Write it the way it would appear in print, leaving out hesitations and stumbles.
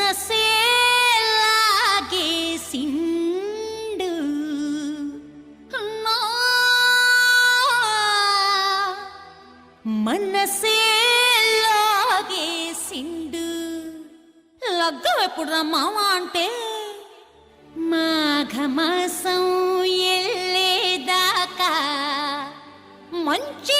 మనసే లాగేసిండు నా మనసే లాగేసిండు లగ్గం ఎప్పుడు రా మామ అంటే మాఘమాసం ఎల్లేదాకా మంచి